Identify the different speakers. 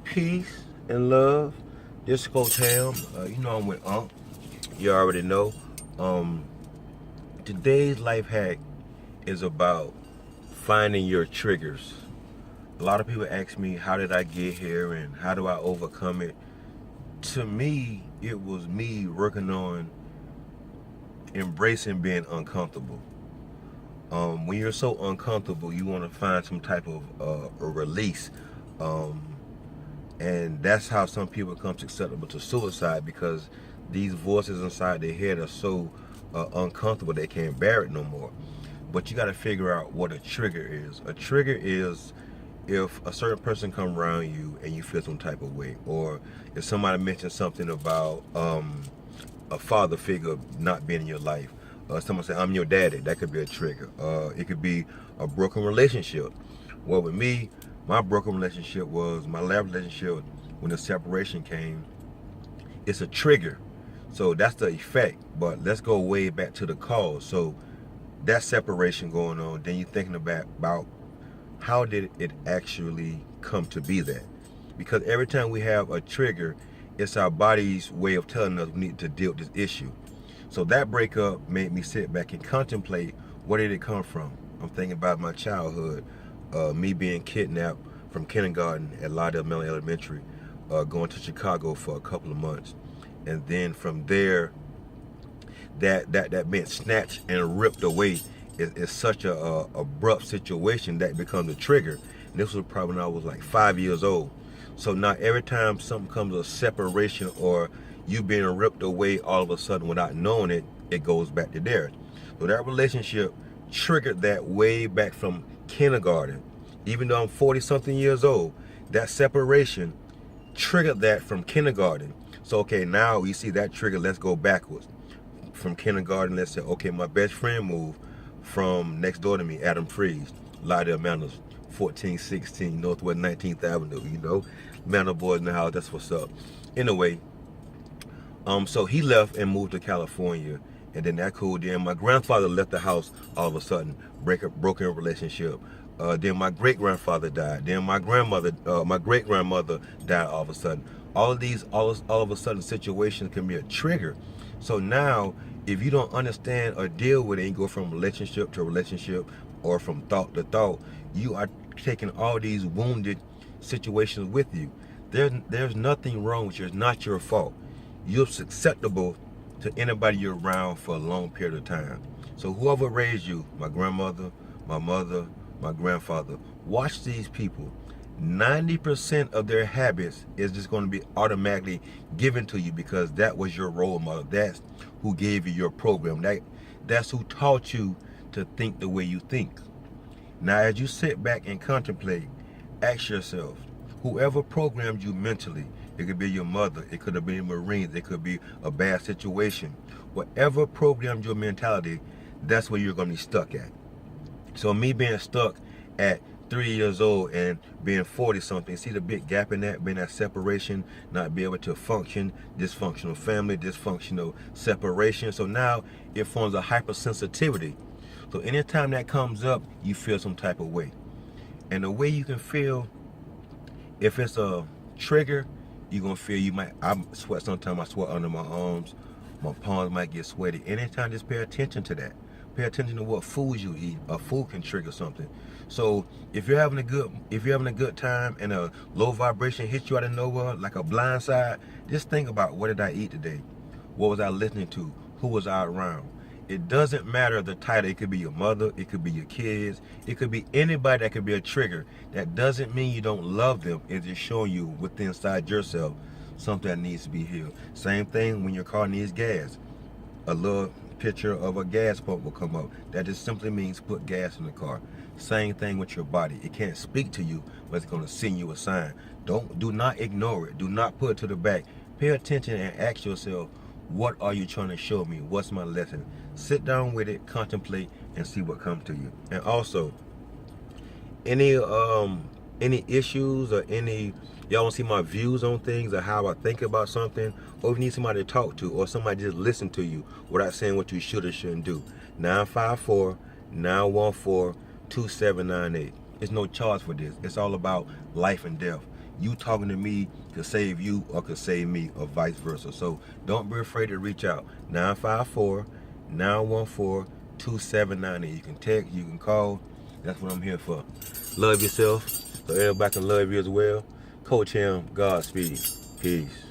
Speaker 1: Peace and love. This Coach Hamm. You know I'm with Unc. You already know. Um, Today's life hack is about finding your triggers. A lot of people ask me, how did I get here and how do I overcome it? To me, it was me working on embracing being uncomfortable. When you're so uncomfortable, you want to find some type of a release. Um, and that's how some people come susceptible to suicide, because these voices inside their head are so uncomfortable they can't bear it no more. But you got to figure out what a trigger is. A trigger is if a certain person come around you and you feel some type of way, or if somebody mentions something about a father figure not being in your life. Someone say, I'm your daddy. That could be a trigger. It could be a broken relationship. Well, with me, my broken relationship was my last relationship. When the separation came, it's a trigger. So that's the effect. But let's go way back to the cause. So that separation going on, then you're thinking about how did it actually come to be that? Because every time we have a trigger, it's our body's way of telling us we need to deal with this issue. So that breakup made me sit back and contemplate, where did it come from? I'm thinking about my childhood, me being kidnapped from kindergarten at Lydell Elementary, going to Chicago for a couple of months. And then from there, that being snatched and ripped away is such a abrupt situation that becomes a trigger. And this was probably when I was like 5 years old. So now every time something comes, a separation or you being ripped away all of a sudden without knowing it, it goes back to there. So that relationship triggered that way back from kindergarten. Even though I'm 40 something years old, that separation triggered that from kindergarten. So okay, now you see that trigger, let's go backwards. From kindergarten, let's say, okay, my best friend moved from next door to me, Adam Freeze, Lydell Manors, 1416 Northwest 19th Avenue, you know. Manor boys in the house, that's what's up. Anyway, so he left and moved to California, and then that cool. Then my grandfather left the house all of a sudden, broken relationship. Then my great grandfather died. Then my great grandmother died all of a sudden. All of these, all of a sudden situations can be a trigger. So now, if you don't understand or deal with it, and go from relationship to relationship, or from thought to thought, you are taking all these wounded situations with you. There's nothing wrong with you. It's not your fault. You're susceptible to anybody you're around for a long period of time. So whoever raised you, my grandmother, my mother, my grandfather, watch these people. 90% of their habits is just going to be automatically given to you, because that was your role model. That's who gave you your program. That's who taught you to think the way you think. Now, as you sit back and contemplate, ask yourself, whoever programmed you mentally, it could be your mother, it could have been Marines, it could be a bad situation. Whatever programmed your mentality, that's where you're going to be stuck at. So me being stuck at 3 years old and being 40 something, see the big gap in that, being that separation, not be able to function, dysfunctional family, dysfunctional separation. So now it forms a hypersensitivity. So anytime that comes up, you feel some type of way. And the way you can feel, if it's a trigger, you're gonna feel I sweat sometimes, I sweat under my arms, my palms might get sweaty. Anytime, just pay attention to that. Pay attention to what foods you eat. A food can trigger something. So if you're having a good time and a low vibration hits you out of nowhere, like a blind side, just think about, what did I eat today? What was I listening to? Who was I around? It doesn't matter the title. It could be your mother, it could be your kids, it could be anybody that could be a trigger. That doesn't mean you don't love them. It's just showing you within inside yourself something that needs to be healed. Same thing when your car needs gas. A little picture of a gas pump will come up. That just simply means put gas in the car. Same thing with your body. It can't speak to you, but it's going to send you a sign. Do not ignore it. Do not put it to the back. Pay attention and ask yourself, what are you trying to show me? What's my lesson? Sit down with it, contemplate, and see what comes to you. And also, any issues or y'all want to see my views on things or how I think about something, or if you need somebody to talk to, or somebody just listen to you without saying what you should or shouldn't do, 954-914-2798. There's no charge for this. It's all about life and death. you talking to me could save you or could save me, or vice versa. So don't be afraid to reach out. 954-914-2790. You can text, you can call. That's what I'm here for. Love yourself so everybody can love you as well. Coach Hamm, Godspeed. Peace.